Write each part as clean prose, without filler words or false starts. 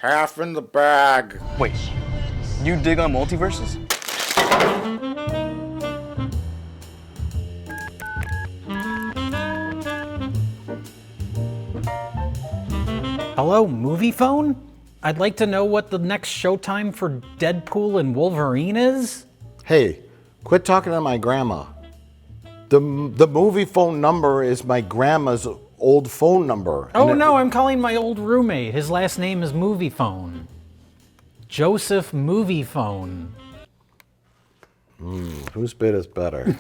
half in the bag. Wait, you dig on multiverses? Hello, movie phone? I'd like to know what the next showtime for Deadpool and Wolverine is. Hey, quit talking to my grandma. The movie phone number is my grandma's old phone number. Oh no, I'm calling my old roommate. His last name is Movie Phone. Joseph Movie Phone. Whose bit is better?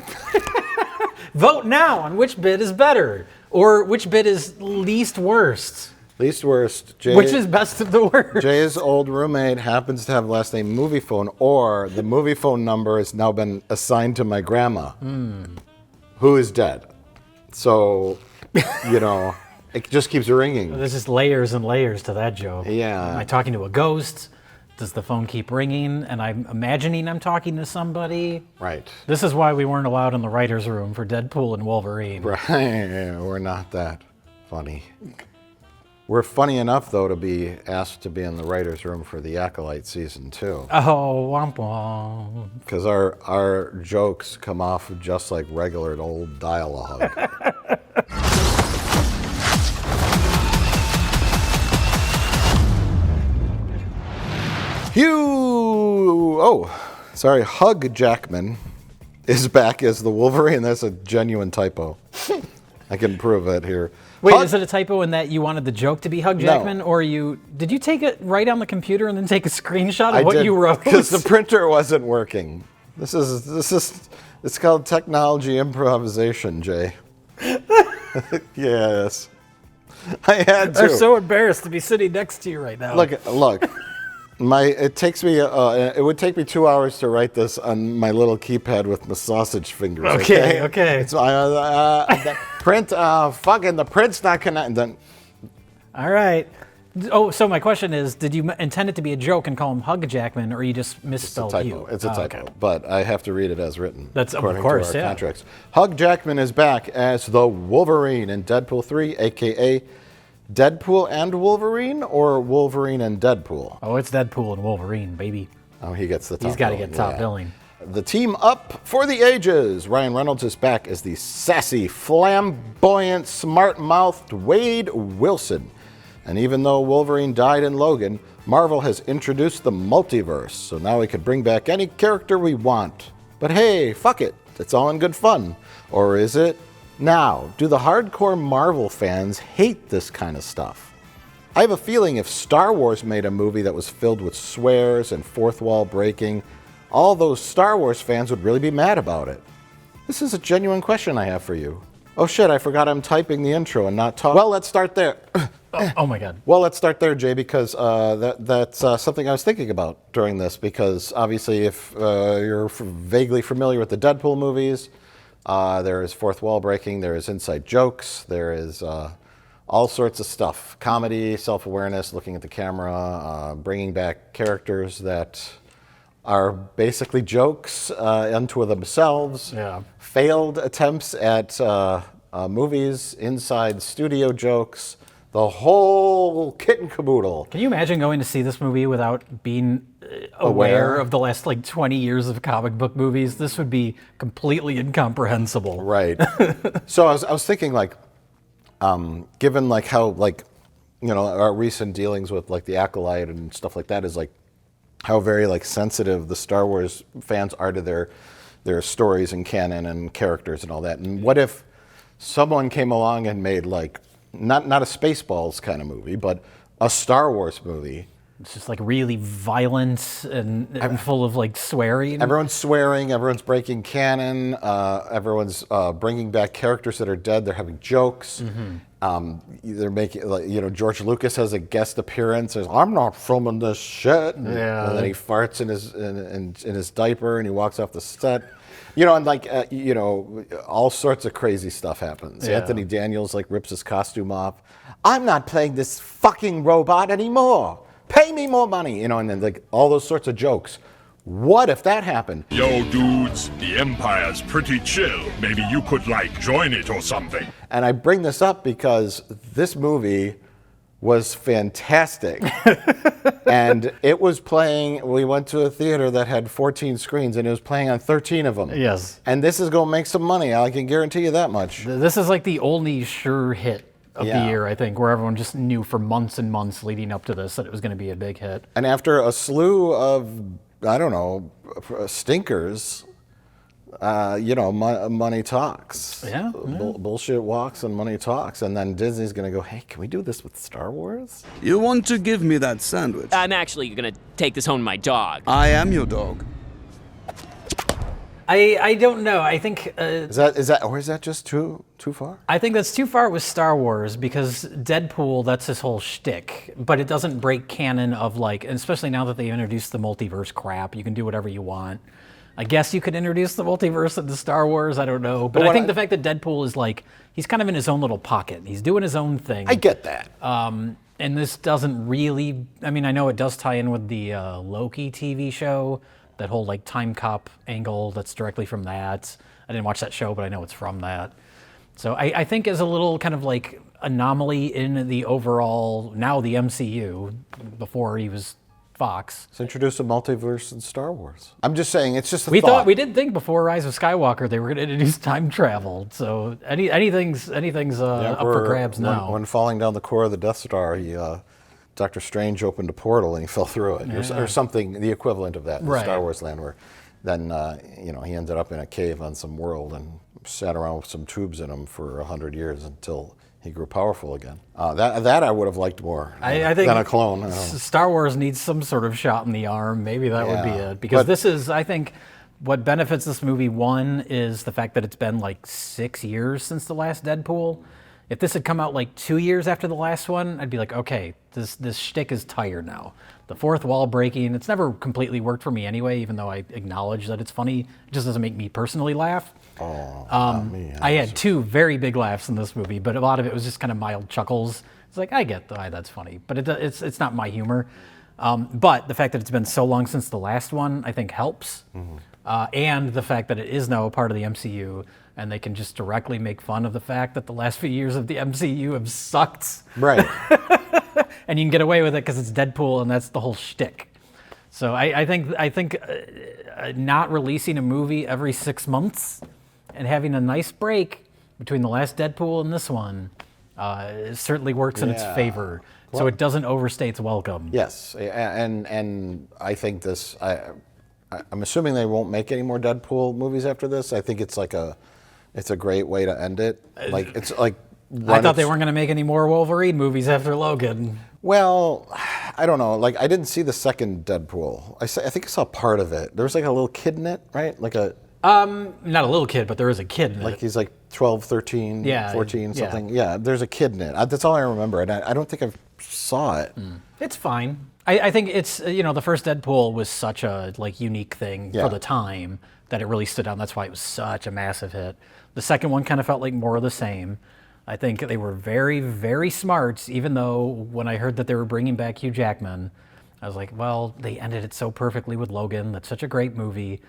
Vote now on which bit is better, or which bit is least worst. Least worst. Jay, Which is best of the worst? Jay's old roommate happens to have the last name Movie Phone, or the movie phone number has now been assigned to my grandma, who is dead. So, it just keeps ringing. There's just layers and layers to that joke. Yeah. Am I talking to a ghost? Does the phone keep ringing and I'm imagining I'm talking to somebody? Right. This is why we weren't allowed in the writer's room for Deadpool and Wolverine. Right. We're not that funny. We're funny enough, though, to be asked to be in the writer's room for The Acolyte Season 2. Oh, womp womp. Because our jokes come off just like regular old dialogue. Hugh Jackman is back as the Wolverine. That's a genuine typo. I can prove it here. Wait, is it a typo in that you wanted the joke to be Hugh Jackman, or did you take it right on the computer and then take a screenshot of what you wrote? Because the printer wasn't working. It's called technology improvisation, Jay. Yes. I had to. I'm so embarrassed to be sitting next to you right now. Look. It would take me 2 hours to write this on my little keypad with my sausage fingers. Okay. It's print. The print's not connected. All right. Oh, so my question is, did you intend it to be a joke and call him Hugh Jackman, or you just misspelled you? It's a typo, but I have to read it as written. That's according of course, to our contracts. Hugh Jackman is back as the Wolverine in Deadpool 3, a.k.a. Deadpool and Wolverine, or Wolverine and Deadpool? Oh, it's Deadpool and Wolverine, baby. Oh, he gets the top billing. He's got to get top billing. The team up for the ages. Ryan Reynolds is back as the sassy, flamboyant, smart-mouthed Wade Wilson. And even though Wolverine died in Logan, Marvel has introduced the multiverse, so now we could bring back any character we want. But hey, fuck it. It's all in good fun. Or is it? Now, do the hardcore Marvel fans hate this kind of stuff? I have a feeling if Star Wars made a movie that was filled with swears and fourth wall breaking, all those Star Wars fans would really be mad about it. This is a genuine question I have for you. Oh shit, I forgot I'm typing the intro and not talking. Well, let's start there. Oh my God. Well, let's start there, Jay, because that's something I was thinking about during this, because obviously if you're vaguely familiar with the Deadpool movies, there is fourth wall breaking, there is inside jokes, there is all sorts of stuff. Comedy, self-awareness, looking at the camera, bringing back characters that are basically jokes unto themselves. Yeah. Failed attempts at movies, inside studio jokes, the whole kit and caboodle. Can you imagine going to see this movie without being aware of the last 20 years of comic book movies? This would be completely incomprehensible. Right. So I was thinking, given how our recent dealings with the Acolyte and stuff like that is how very sensitive the Star Wars fans are to their stories and canon and characters and all that. And what if someone came along and made not a Spaceballs kind of movie, but a Star Wars movie? It's just really violent and full of swearing. Everyone's swearing, everyone's breaking canon, everyone's bringing back characters that are dead, they're having jokes. They're making, George Lucas has a guest appearance, says, I'm not filming this shit. And then he farts in his diaper and he walks off the set. All sorts of crazy stuff happens. Yeah. Anthony Daniels rips his costume off. I'm not playing this fucking robot anymore. Pay me more money, and then all those sorts of jokes. What if that happened? Yo, dudes, the Empire's pretty chill. Maybe you could, join it or something. And I bring this up because this movie was fantastic. And it was playing, we went to a theater that had 14 screens and it was playing on 13 of them. Yes. And this is going to make some money, I can guarantee you that much. This is like the only sure hit of Yeah. the year, I think, where everyone just knew for months and months leading up to this that it was going to be a big hit. And after a slew of, I don't know, stinkers, money talks. Yeah, Bullshit walks and money talks. And then Disney's going to go, hey, can we do this with Star Wars? You want to give me that sandwich? I'm actually gonna take this home to my dog. I am your dog. I don't know. I think Is that just too far? I think that's too far with Star Wars because Deadpool, that's his whole shtick. But it doesn't break canon of like, and especially now that they introduced the multiverse crap, you can do whatever you want. I guess you could introduce the multiverse into Star Wars. I don't know, but I think the fact that Deadpool is like, he's kind of in his own little pocket. He's doing his own thing. I get that. And this doesn't really, I mean, I know it does tie in with the Loki TV show, that whole like time cop angle that's directly from that. I didn't watch that show, but I know it's from that. So I think as a little kind of like anomaly in the overall, now the MCU, before he was Fox. Let's introduce a multiverse in Star Wars. I'm just saying, it's just a We thought. thought, we did think before Rise of Skywalker they were going to introduce time travel. So anything's up for grabs now. When falling down the core of the Death Star, Doctor Strange opened a portal and he fell through it, or something, the equivalent of that in Star Wars land, where then he ended up in a cave on some world and sat around with some tubes in him for 100 years until he grew powerful again. That I would have liked more I think than a clone. Star Wars needs some sort of shot in the arm. Maybe that would be it. Because this is, I think, what benefits this movie, one, is the fact that it's been like 6 years since the last Deadpool. If this had come out like 2 years after the last one, I'd be like, okay, this shtick is tired now. The fourth wall breaking, it's never completely worked for me anyway, even though I acknowledge that it's funny. It just doesn't make me personally laugh. Not me. I had two very big laughs in this movie, but a lot of it was just kind of mild chuckles. It's like, I get why that's funny, but it's not my humor. But the fact that it's been so long since the last one, I think helps. And the fact that it is now a part of the MCU, and they can just directly make fun of the fact that the last few years of the MCU have sucked. Right. And you can get away with it because it's Deadpool, and that's the whole shtick. So I think not releasing a movie every 6 months and having a nice break between the last Deadpool and this one certainly works in its favor. So it doesn't overstay its welcome. Yes, and I think this. I'm assuming they won't make any more Deadpool movies after this. I think it's a great way to end it. Like it's like. I thought they weren't going to make any more Wolverine movies after Logan. Well, I don't know. Like, I didn't see the second Deadpool. I think I saw part of it. There was like a little kid in it, right? Like a... Not a little kid, but there is a kid in it. Like he's like 12, 13, 14, something. Yeah, there's a kid in it. That's all I remember. And I don't think I saw it. It's fine. I think it's, the first Deadpool was such a unique thing for the time that it really stood out. That's why it was such a massive hit. The second one kind of felt like more of the same. I think they were very, very smart, even though when I heard that they were bringing back Hugh Jackman, I was like, well, they ended it so perfectly with Logan. That's such a great movie.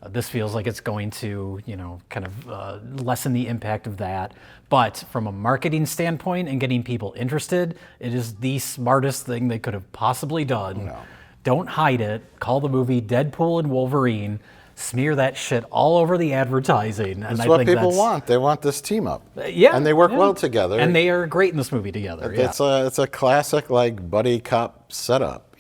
This feels like it's going to, kind of lessen the impact of that. But from a marketing standpoint and getting people interested, it is the smartest thing they could have possibly done. No. Don't hide it. Call the movie Deadpool and Wolverine. Smear that shit all over the advertising. And that's what people want. They want this team up. And they work well together. And they are great in this movie together. It's a classic buddy cop setup,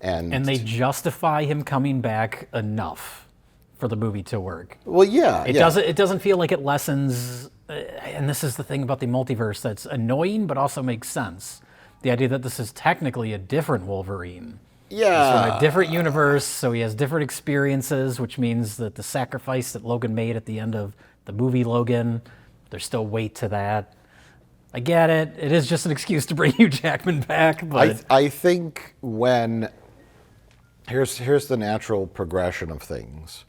And they justify him coming back enough for the movie to work. Well, yeah. It doesn't feel like it lessens. And this is the thing about the multiverse that's annoying, but also makes sense. The idea that this is technically a different Wolverine. Yeah. He's from a different universe, so he has different experiences, which means that the sacrifice that Logan made at the end of the movie Logan, there's still weight to that. I get it. It is just an excuse to bring Hugh Jackman back, but I think here's the natural progression of things,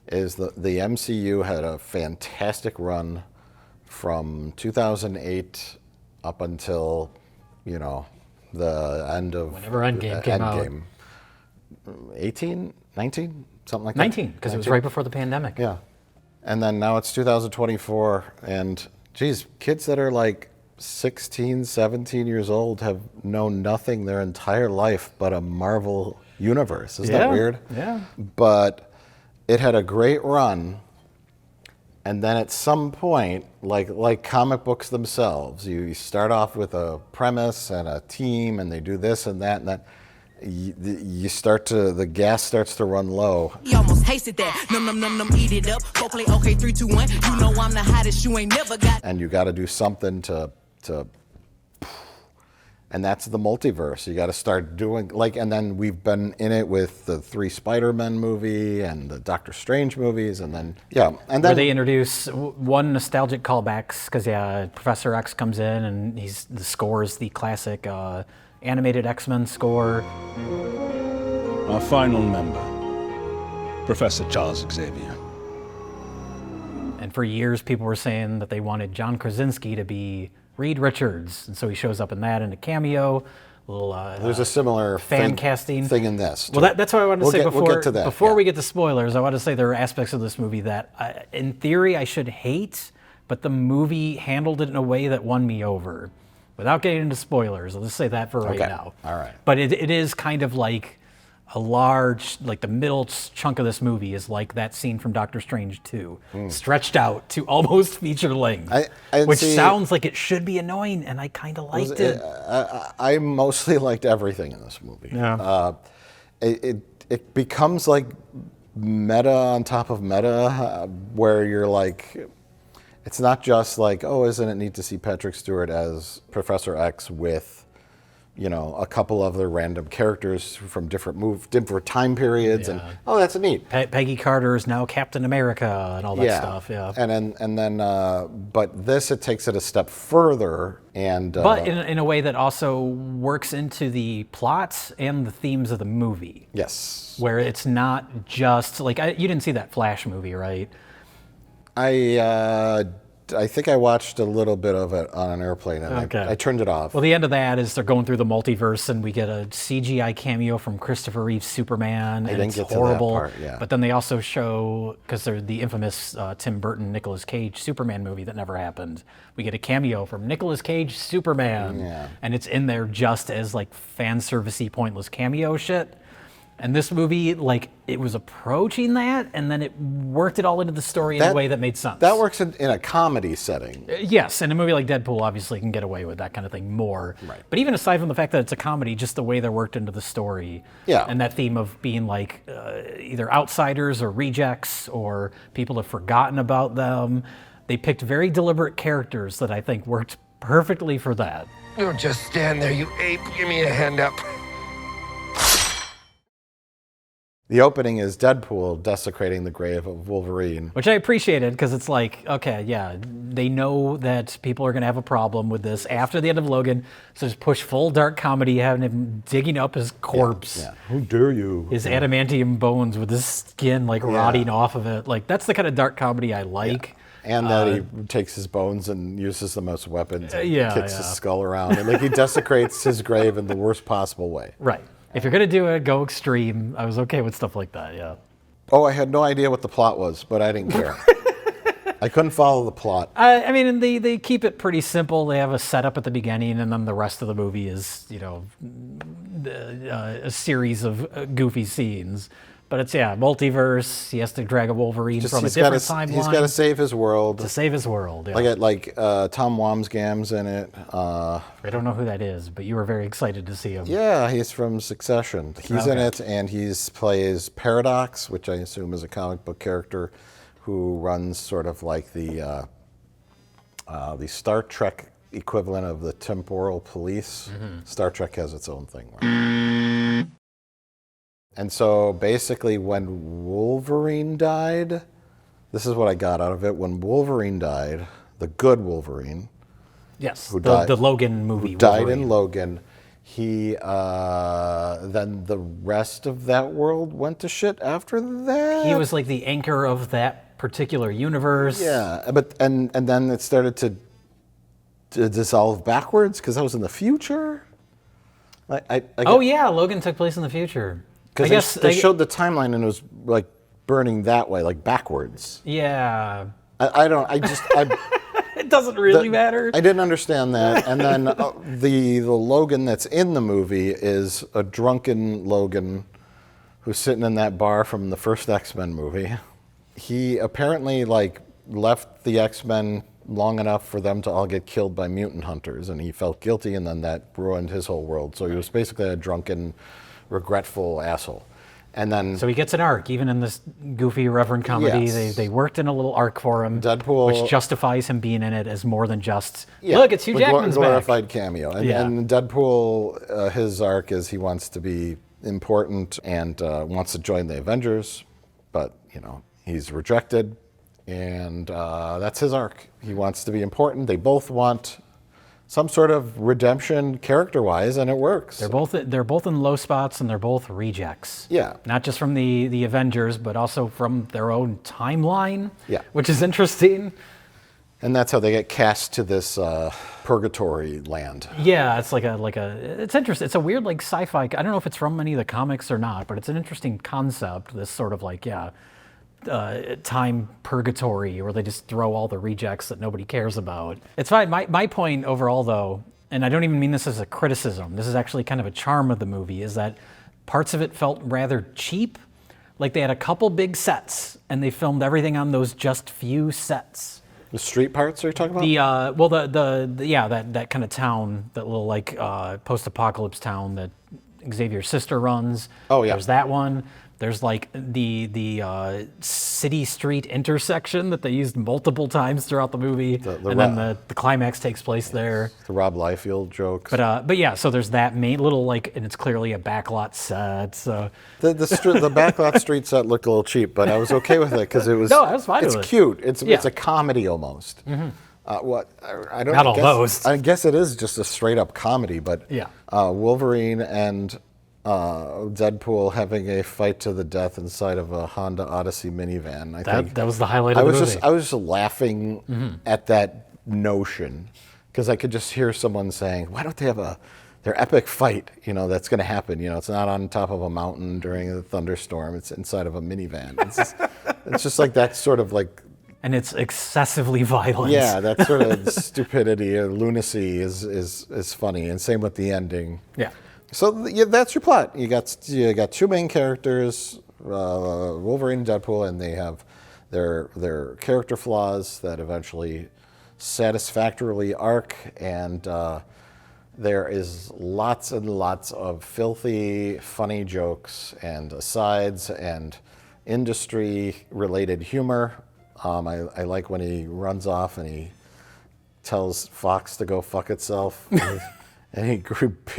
is the MCU had a fantastic run from 2008 up until, the end of... Whenever Endgame came out. 18, 19, something like 19, that. because it was right before the pandemic. Yeah. And then now it's 2024, and geez, kids that are like 16, 17 years old have known nothing their entire life but a Marvel universe. Isn't that weird? Yeah. But it had a great run, and then at some point, like comic books themselves, you start off with a premise and a team, and they do this and that and that. The gas starts to run low. You almost tasted that. Num, eat it up. Go play okay, 3, 2, 1. You know I'm the hottest. You ain't never got. And you got to do something to, and that's the multiverse. You got to start doing and then we've been in it with the 3 Spider-Man movie and the Doctor Strange movies, and then and then where they introduce one nostalgic callbacks because Professor X comes in and the score is the classic animated X-Men score. Our final member, Professor Charles Xavier. And for years, people were saying that they wanted John Krasinski to be Reed Richards, and so he shows up in that in a cameo. There's a similar casting thing in this. Well, that's what I wanted to say before. We'll get to that. Before we get to spoilers, I want to say there are aspects of this movie that, in theory, I should hate, but the movie handled it in a way that won me over. Without getting into spoilers, I'll just say that for right now. All right. But it is kind of like a large, like the middle chunk of this movie is like that scene from Doctor Strange 2, stretched out to almost feature length, which sounds like it should be annoying, and I kind of liked it. I mostly liked everything in this movie. Yeah. It becomes like meta on top of meta, where you're like, it's not just like, oh, isn't it neat to see Patrick Stewart as Professor X with, a couple of other random characters from different time periods, and oh, that's neat. Peggy Carter is now Captain America and all that stuff. Yeah. And then, but this, it takes it a step further, and but in a way that also works into the plots and the themes of the movie. Yes. Where it's not just like you didn't see that Flash movie, right? I think I watched a little bit of it on an airplane, and I turned it off. Well, the end of that is they're going through the multiverse, and we get a CGI cameo from Christopher Reeve's Superman. I didn't it's get horrible. To that part, yeah. But then they also show, because they're the infamous Tim Burton, Nicolas Cage Superman movie that never happened. We get a cameo from Nicolas Cage Superman, and it's in there just as like fan servicey, pointless cameo shit. And this movie, it was approaching that, and then it worked it all into the story in a way that made sense. That works in a comedy setting. Yes, and a movie like Deadpool obviously can get away with that kind of thing more. Right. But even aside from the fact that it's a comedy, just the way they're worked into the story, and that theme of being like either outsiders or rejects or people have forgotten about them, they picked very deliberate characters that I think worked perfectly for that. Don't just stand there, you ape. Give me a hand up. The opening is Deadpool desecrating the grave of Wolverine. Which I appreciated, because it's like, okay, they know that people are going to have a problem with this after the end of Logan, so just push full dark comedy, having him digging up his corpse. Yeah. Who dare you? His adamantium bones with his skin rotting off of it. Like, that's the kind of dark comedy I like. Yeah. And that he takes his bones and uses them as weapons and kicks his skull around. And he desecrates his grave in the worst possible way. Right. If you're going to do it, go extreme. I was okay with stuff like that, yeah. Oh, I had no idea what the plot was, but I didn't care. I couldn't follow the plot. I mean, they keep it pretty simple. They have a setup at the beginning, and then the rest of the movie is, a series of goofy scenes. But it's, multiverse. He has to drag a Wolverine from a different timeline. He's got to save his world. To save his world, yeah. Tom Wamsgam's in it. I don't know who that is, but you were very excited to see him. Yeah, he's from Succession. He's in it, and he plays Paradox, which I assume is a comic book character who runs sort of like the Star Trek equivalent of the temporal police. Mm-hmm. Star Trek has its own thing. Right? And so basically when Wolverine died, this is what I got out of it. When Wolverine died, the good Wolverine, the Logan movie, who died in Logan, he then the rest of that world went to shit after that. He was like the anchor of that particular universe. Yeah, but and then it started to dissolve backwards because that was in the future. Logan took place in the future. Because they showed the timeline and it was like burning that way, like backwards. Yeah. I don't. I just. It doesn't really matter. I didn't understand that. And then the Logan that's in the movie is a drunken Logan who's sitting in that bar from the first X-Men movie. He apparently left the X-Men long enough for them to all get killed by mutant hunters, and he felt guilty, and then that ruined his whole world. So he was basically a drunken, regretful asshole. And then, so he gets an arc, even in this goofy, irreverent comedy. Yes. They worked in a little arc for him, Deadpool, which justifies him being in it as more than just, look, it's Hugh Jackman's glorified back. cameo. And Deadpool, his arc is he wants to be important and wants to join the Avengers, but he's rejected, and that's his arc. He wants to be important. They both want some sort of redemption character-wise, and it works. They're both in low spots, and they're both rejects. Yeah. Not just from the Avengers, but also from their own timeline. Yeah. Which is interesting. And that's how they get cast to this purgatory land. Yeah, it's it's interesting. It's a weird sci-fi. I don't know if it's from any of the comics or not, but it's an interesting concept. This sort of time purgatory where they just throw all the rejects that nobody cares about. It's fine. My point overall, though, and I don't even mean this as a criticism, this is actually kind of a charm of the movie, is that parts of it felt rather cheap. Like they had a couple big sets, and they filmed everything on those just few sets. The street parts are you talking about? That kind of town, that little post-apocalypse town that Xavier's sister runs. Oh yeah. There's that one. There's the city street intersection that they used multiple times throughout the movie, then the climax takes place there. The Rob Liefeld jokes. But yeah, so there's that main little and it's clearly a backlot set. So the backlot street set looked a little cheap, but I was okay with it because it was. No, I was fine with it. It's cute. It's a comedy almost. Mm-hmm. I don't. Not almost. I guess it is just a straight up comedy, but yeah. Wolverine and Deadpool having a fight to the death inside of a Honda Odyssey minivan. I think that was the highlight of the movie. I was just laughing at that notion because I could just hear someone saying, "Why don't they have their epic fight? That's going to happen. It's not on top of a mountain during a thunderstorm. It's inside of a minivan. It's just like that sort of And it's excessively violent. Yeah, that sort of stupidity or lunacy is funny, and same with the ending. Yeah. So that's your plot. You got two main characters, Wolverine and Deadpool, and they have their character flaws that eventually satisfactorily arc, and there is lots and lots of filthy, funny jokes and asides and industry-related humor. I like when he runs off and he tells Fox to go fuck itself. And he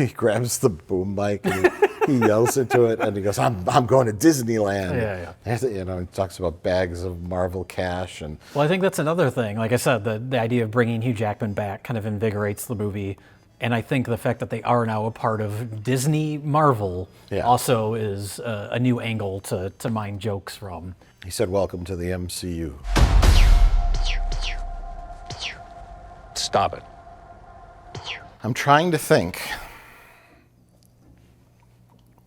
grabs the boom mic and he yells into it and he goes, I'm going to Disneyland. Yeah. He talks about bags of Marvel cash. Well, I think that's another thing. Like I said, the idea of bringing Hugh Jackman back kind of invigorates the movie. And I think the fact that they are now a part of Disney Marvel also is a new angle to mine jokes from. He said, welcome to the MCU. Stop it. I'm trying to think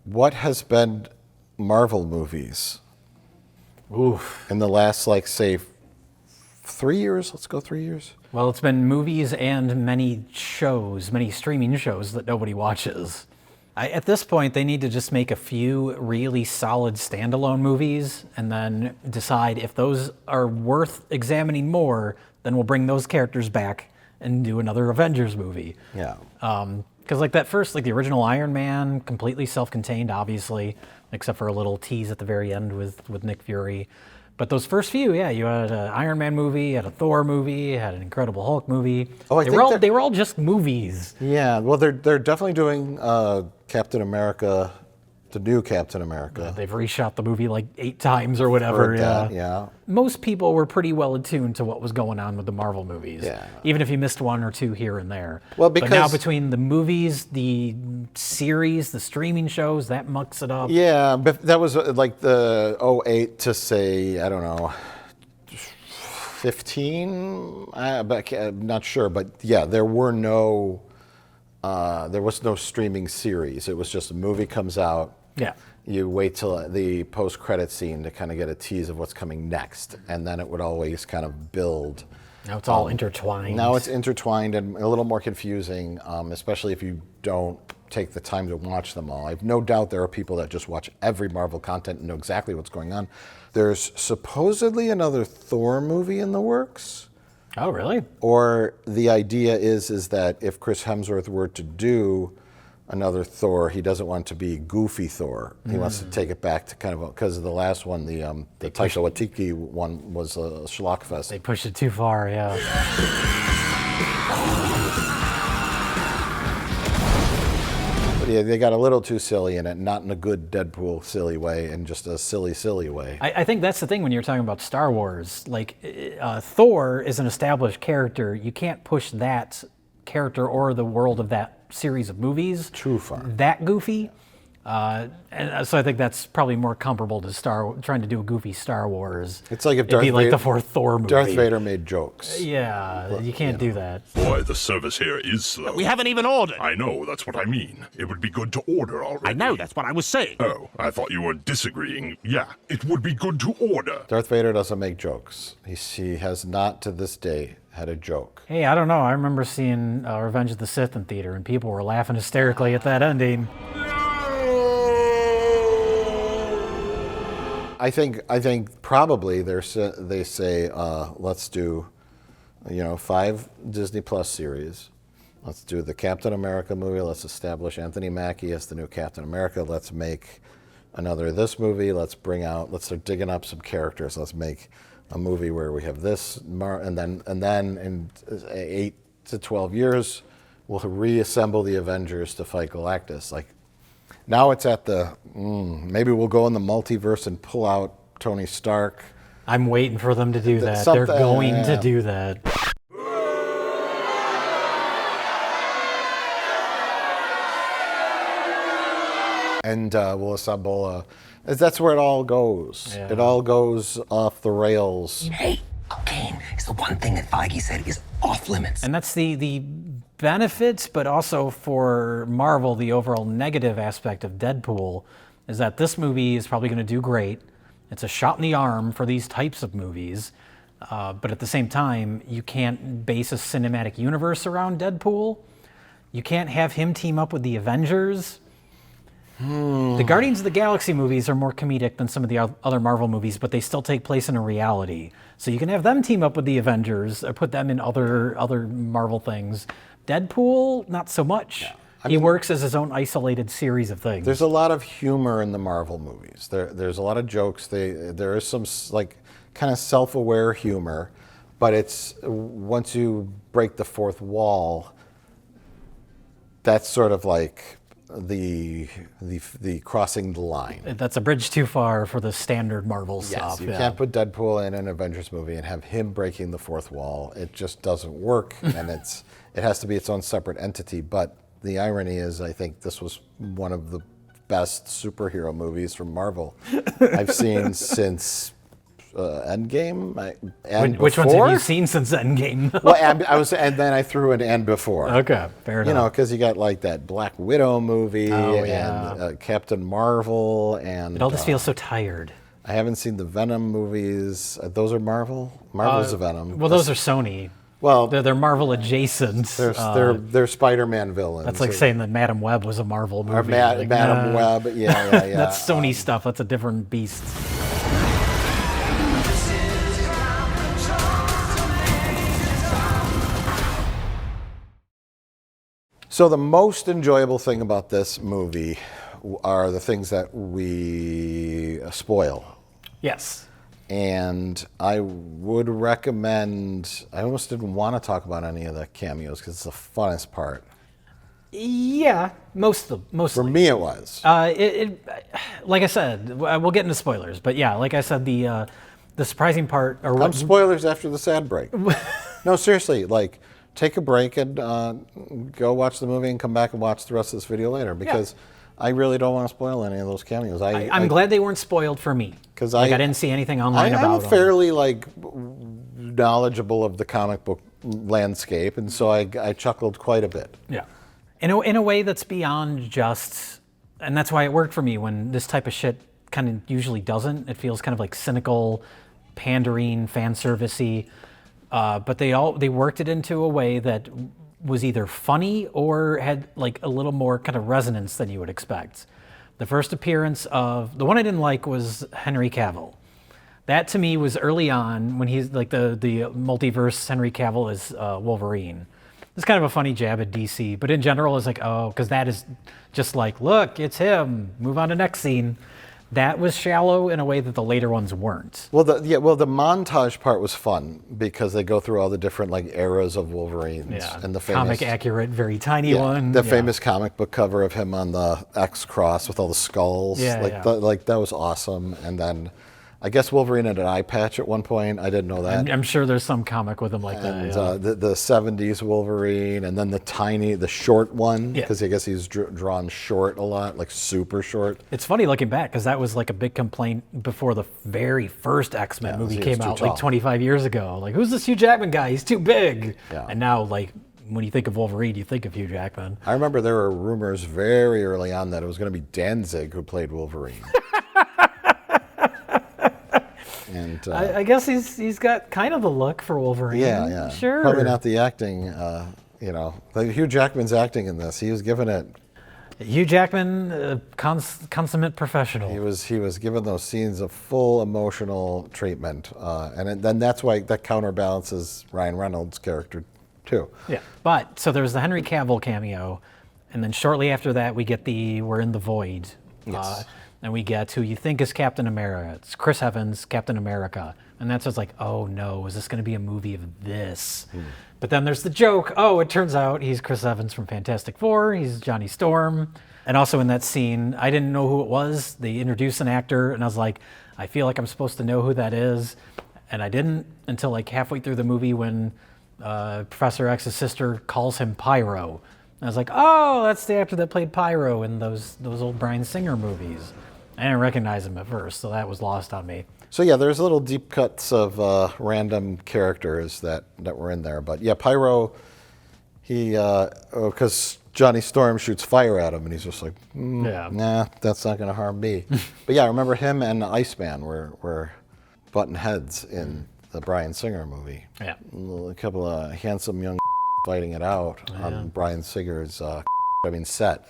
what has been Marvel movies in the last, say, 3 years? Let's go 3 years. Well, it's been movies and many streaming shows that nobody watches. At this point, they need to just make a few really solid standalone movies and then decide if those are worth examining more, then we'll bring those characters back and do another Avengers movie. Yeah. Because that first, the original Iron Man, completely self-contained, obviously, except for a little tease at the very end with Nick Fury. But those first few, you had an Iron Man movie, you had a Thor movie, you had an Incredible Hulk movie. Oh, they were all just movies. Yeah, well, they're definitely doing Captain America, the new Captain America. They've reshot the movie 8 times or whatever. Yeah. Most people were pretty well attuned to what was going on with the Marvel movies. Yeah. Even if you missed one or two here and there. Well, but now between the movies, the series, the streaming shows, that mucks it up. Yeah, but that was the 08 to say, I don't know, 15? I'm not sure, but yeah, there was no streaming series. It was just a movie comes out. Yeah. You wait till the post-credit scene to kind of get a tease of what's coming next, and then it would always kind of build. Now it's all intertwined. Now it's intertwined and a little more confusing, especially if you don't take the time to watch them all. I have no doubt there are people that just watch every Marvel content and know exactly what's going on. There's supposedly another Thor movie in the works. Oh, really? Or the idea is that if Chris Hemsworth were to do another Thor, he doesn't want it to be goofy Thor. He wants to take it back to kind of, because of the last one, the Taika Waititi one was a schlockfest. They pushed it too far, yeah. But yeah, they got a little too silly in it, not in a good Deadpool silly way, in just a silly way. I think that's the thing when you're talking about Star Wars. Like, Thor is an established character. You can't push that character or the world of that series of movies Too far. that goofy. And so I think that's probably more comparable to trying to do a goofy Star Wars. It's like if It'd be like the fourth Thor movie. Darth Vader made jokes. Yeah, you can't do that. Boy, the service here is slow. We haven't even ordered. I know, that's what I mean. It would be good to order already. I know, that's what I was saying. Oh, I thought you were disagreeing. Yeah, it would be good to order. Darth Vader doesn't make jokes. He has not to this day had a joke. Hey, I don't know. I remember seeing Revenge of the Sith in theater, and people were laughing hysterically at that ending. I think probably they say let's do 5 Disney Plus series. Let's do the Captain America movie. Let's establish Anthony Mackie as the new Captain America. Let's make another this movie. Let's start digging up some characters. Let's make a movie where we have this, and then in 8 to 12 years, we'll reassemble the Avengers to fight Galactus. Like, now it's at the, maybe we'll go in the multiverse and pull out Tony Stark. I'm waiting for them to do that. They're going to do that. And we'll assemble that's where it all goes. Yeah. It all goes off the rails. Hey, cocaine is the one thing that Feige said is off limits. And that's the benefits, but also for Marvel, the overall negative aspect of Deadpool is that this movie is probably going to do great. It's a shot in the arm for these types of movies. But at the same time, you can't base a cinematic universe around Deadpool. You can't have him team up with the Avengers. The Guardians of the Galaxy movies are more comedic than some of the other Marvel movies, but they still take place in a reality. So you can have them team up with the Avengers or put them in other Marvel things. Deadpool, not so much. Yeah. He works as his own isolated series of things. There's a lot of humor in the Marvel movies. There's a lot of jokes. There is some like kind of self-aware humor, but it's once you break the fourth wall, that's sort of like the crossing the line. That's a bridge too far for the standard Marvel stuff. You can't put Deadpool in an Avengers movie and have him breaking the fourth wall. It just doesn't work, and it has to be its own separate entity. But the irony is, I think this was one of the best superhero movies from Marvel I've seen since Endgame. Which ones have you seen since Endgame? Well, and then I threw an "and before." Okay, fair enough. Because you got like that Black Widow movie and Captain Marvel, and it all just feels so tired. I haven't seen the Venom movies. Those are Marvel. Marvel's the Venom. Well, those are Sony. Well, they're Marvel adjacent. They're Spider-Man villains. That's like saying that Madam Web was a Marvel movie. Or Madam Web, yeah. That's Sony stuff. That's a different beast. So the most enjoyable thing about this movie are the things that we spoil. Yes. And I would recommend, I almost didn't want to talk about any of the cameos because it's the funnest part. Yeah, mostly. For me it was. Like I said, we'll get into spoilers, but yeah, like I said, the surprising part... spoilers after the sad break. No, seriously, like... Take a break and go watch the movie and come back and watch the rest of this video later because I really don't want to spoil any of those cameos. I'm glad they weren't spoiled for me because I didn't see anything online about them. I'm fairly knowledgeable of the comic book landscape, and so I chuckled quite a bit. Yeah, in a way that's beyond just, and that's why it worked for me when this type of shit kind of usually doesn't. It feels kind of like cynical, pandering, fan servicey. but they worked it into a way that was either funny or had like a little more kind of resonance than you would expect. The first appearance of the one I didn't like was Henry Cavill. That to me was early on when he's like the multiverse Henry Cavill is Wolverine. It's kind of a funny jab at DC, but in general, it's like, oh, because that is just like, look, it's him. Move on to next scene. That was shallow in a way that the later ones weren't. Well, the montage part was fun because they go through all the different like eras of Wolverines and the famous comic accurate, very tiny one. The famous comic book cover of him on the X cross with all the skulls. That was awesome. And then I guess Wolverine had an eye patch at one point. I didn't know that. I'm sure there's some comic with him like that. The 70s Wolverine, and then the short one, because I guess he's drawn short a lot, like super short. It's funny looking back, because that was like a big complaint before the very first X-Men movie came out like 25 years ago. Like, who's this Hugh Jackman guy? He's too big. Yeah. And now, like, when you think of Wolverine, you think of Hugh Jackman. I remember there were rumors very early on that it was going to be Danzig who played Wolverine. And, I guess he's got kind of the look for Wolverine. Yeah. Sure. Probably not the acting, Like Hugh Jackman's acting in this. He was given it. Hugh Jackman, consummate professional. He was given those scenes of full emotional treatment. Then that's why that counterbalances Ryan Reynolds' character, too. Yeah. But, so there's the Henry Cavill cameo. And then shortly after that, we get We're in the Void. Yes. And we get who you think is Captain America. It's Chris Evans, Captain America. And that's just like, oh no, is this going to be a movie of this? But then there's the joke, oh, it turns out he's Chris Evans from Fantastic Four, he's Johnny Storm. And also in that scene, I didn't know who it was. They introduced an actor, and I was like, I feel like I'm supposed to know who that is. And I didn't until like halfway through the movie when Professor X's sister calls him Pyro. And I was like, oh, that's the actor that played Pyro in those old Bryan Singer movies. I didn't recognize him at first, so that was lost on me. So yeah, there's little deep cuts of random characters that were in there. But yeah, Pyro, because Johnny Storm shoots fire at him, and he's just like, nah, that's not going to harm me. But yeah, I remember him and Iceman were button heads in the Bryan Singer movie. Yeah. A couple of handsome young fighting it out on Bryan Singer's set.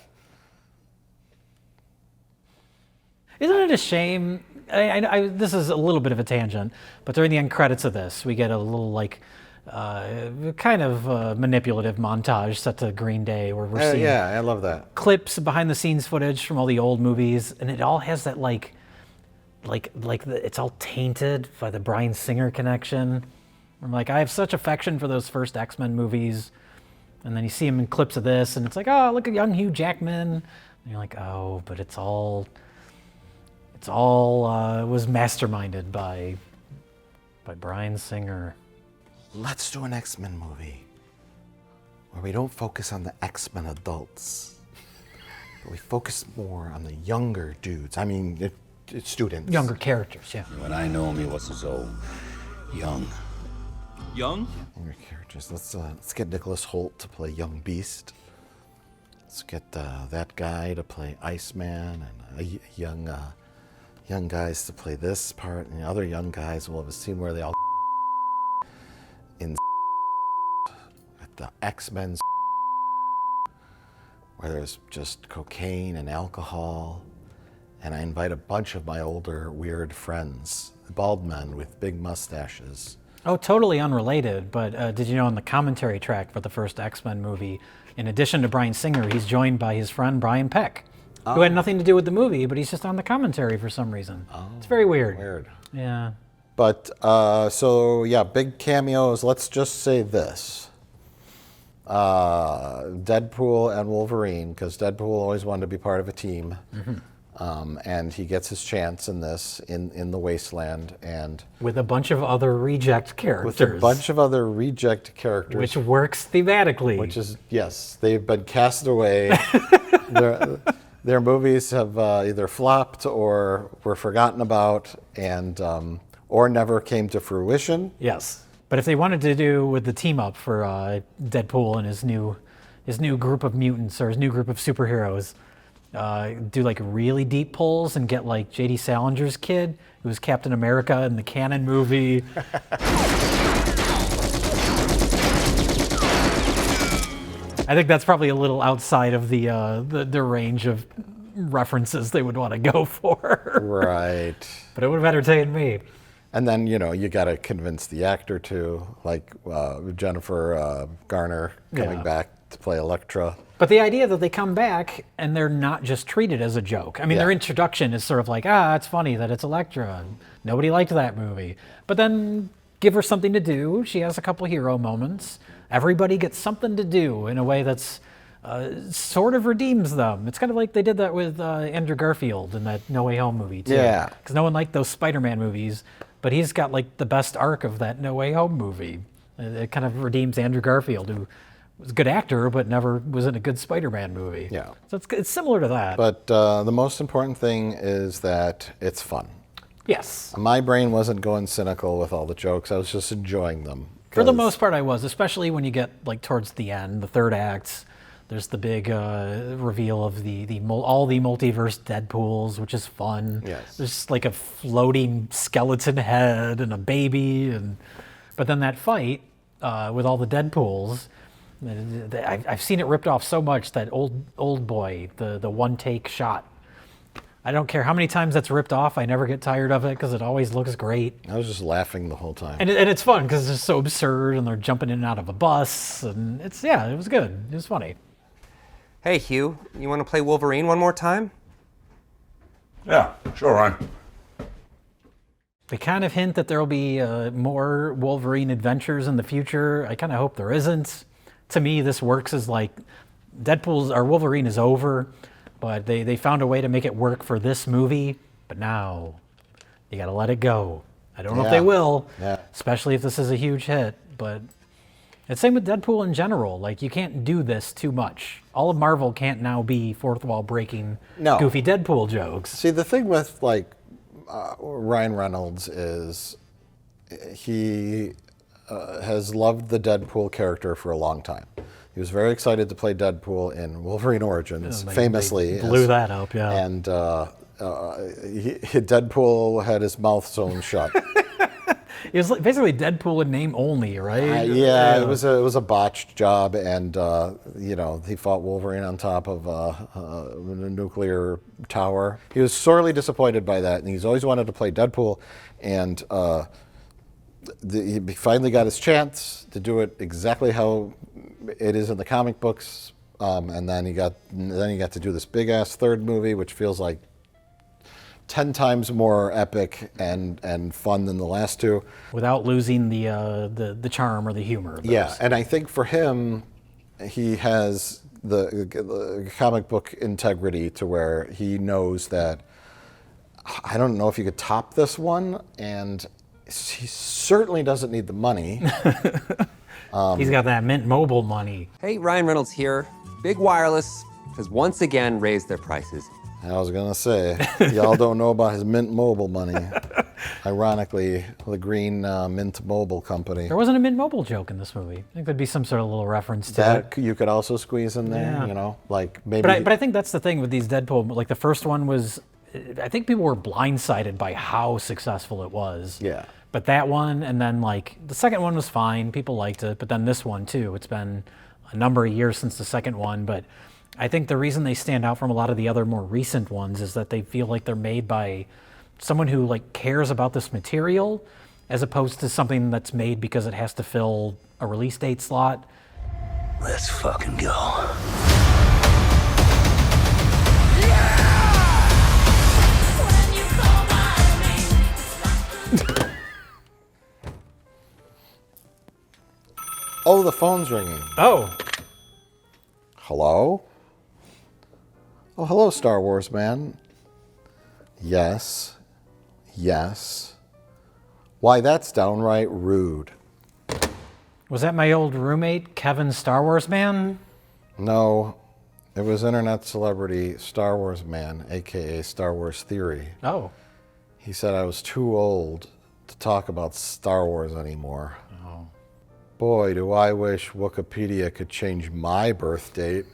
Isn't it a shame? This is a little bit of a tangent, but during the end credits of this, we get a little like kind of manipulative montage set to Green Day where we're seeing I love that. Clips, behind the scenes footage from all the old movies, and it all has that like it's all tainted by the Bryan Singer connection. I'm like, I have such affection for those first X-Men movies, and then you see him in clips of this, and it's like, oh, look at young Hugh Jackman, and you're like, oh, but it's all was masterminded by Bryan Singer. Let's do an X-Men movie where we don't focus on the X-Men adults, but we focus more on the younger dudes. I mean, it's students. Younger characters, yeah. When I know him, he wasn't so young. Young? Younger characters. Let's get Nicholas Hoult to play Young Beast. Let's get that guy to play Iceman, and young guys to play this part, and the other young guys will have a scene where they all in at the X-Men where there's just cocaine and alcohol, and I invite a bunch of my older weird friends, bald men with big mustaches. Oh, totally unrelated, but did you know on the commentary track for the first X-Men movie, in addition to Bryan Singer, he's joined by his friend Brian Peck, who had nothing to do with the movie, but he's just on the commentary for some reason. Oh, it's very weird. Weird. Yeah. But, big cameos. Let's just say this. Deadpool and Wolverine, because Deadpool always wanted to be part of a team. Mm-hmm. And he gets his chance in this, in the Wasteland. And with a bunch of other reject characters. Which works thematically. Which is, yes, they've been cast away. Their movies have either flopped or were forgotten about, and or never came to fruition. Yes, but if they wanted to do with the team up for Deadpool and his new group of mutants or his new group of superheroes, do like really deep pulls and get like J.D. Salinger's kid, who was Captain America in the canon movie. I think that's probably a little outside of the range of references they would want to go for. Right. But it would have entertained me. And then, you know, you got to convince the actor too, like Jennifer Garner coming back to play Elektra. But the idea that they come back and they're not just treated as a joke. I mean, their introduction is sort of like, it's funny that it's Elektra. Nobody liked that movie. But then give her something to do. She has a couple hero moments. Everybody gets something to do in a way that's sort of redeems them. It's kind of like they did that with Andrew Garfield in that No Way Home movie, too. Yeah. Because no one liked those Spider-Man movies, but he's got like the best arc of that No Way Home movie. It kind of redeems Andrew Garfield, who was a good actor, but never was in a good Spider-Man movie. Yeah. So it's similar to that. But the most important thing is that it's fun. Yes. My brain wasn't going cynical with all the jokes. I was just enjoying them. For the most part, I was, especially when you get like towards the end, the third act. There's the big reveal of all the multiverse Deadpools, which is fun. Yes. There's like a floating skeleton head and a baby, but then that fight with all the Deadpools, I've seen it ripped off so much that old boy, the one take shot. I don't care how many times that's ripped off. I never get tired of it because it always looks great. I was just laughing the whole time. And it's fun because it's just so absurd, and they're jumping in and out of a bus, and it was good. It was funny. Hey, Hugh, you want to play Wolverine one more time? Yeah, sure, Ryan. They kind of hint that there will be more Wolverine adventures in the future. I kind of hope there isn't. To me, this works as like Wolverine is over, but they found a way to make it work for this movie. But now, you got to let it go. I don't know if they will, especially if this is a huge hit, but it's same with Deadpool in general. Like, you can't do this too much. All of Marvel can't now be fourth wall breaking, goofy Deadpool jokes. See, the thing with like Ryan Reynolds is he has loved the Deadpool character for a long time. He was very excited to play Deadpool in Wolverine Origins, famously. They blew that up, yeah. And Deadpool had his mouth sewn shut. It was basically Deadpool in name only, right? It was a botched job, and he fought Wolverine on top of a nuclear tower. He was sorely disappointed by that, and he's always wanted to play Deadpool, and he finally got his chance to do it exactly how it is in the comic books, and then he got to do this big ass third movie, which feels like 10 times more epic and fun than the last two, without losing the charm or the humor. Yeah, and I think for him, he has the comic book integrity to where he knows that I don't know if you could top this one, and he certainly doesn't need the money. He's got that Mint Mobile money. Hey, Ryan Reynolds here. Big Wireless has once again raised their prices. I was gonna say, y'all don't know about his Mint Mobile money. Ironically, the green Mint Mobile company. There wasn't a Mint Mobile joke in this movie. I think there'd be some sort of little reference to that you could also squeeze in there, like maybe. But I think that's the thing with these Deadpool. Like the first one was, I think people were blindsided by how successful it was. Yeah. But that one, and then like the second one was fine. People liked it. But then this one too. It's been a number of years since the second one, but I think the reason they stand out from a lot of the other more recent ones is that they feel like they're made by someone who like cares about this material, as opposed to something that's made because it has to fill a release date slot. Let's fucking go. Oh, the phone's ringing. Oh. Hello? Oh, hello, Star Wars man. Yes. Yes. Why, that's downright rude. Was that my old roommate, Kevin Star Wars Man? No, it was internet celebrity Star Wars Man, aka Star Wars Theory. Oh. He said I was too old to talk about Star Wars anymore. Oh. Boy, do I wish Wikipedia could change my birth date.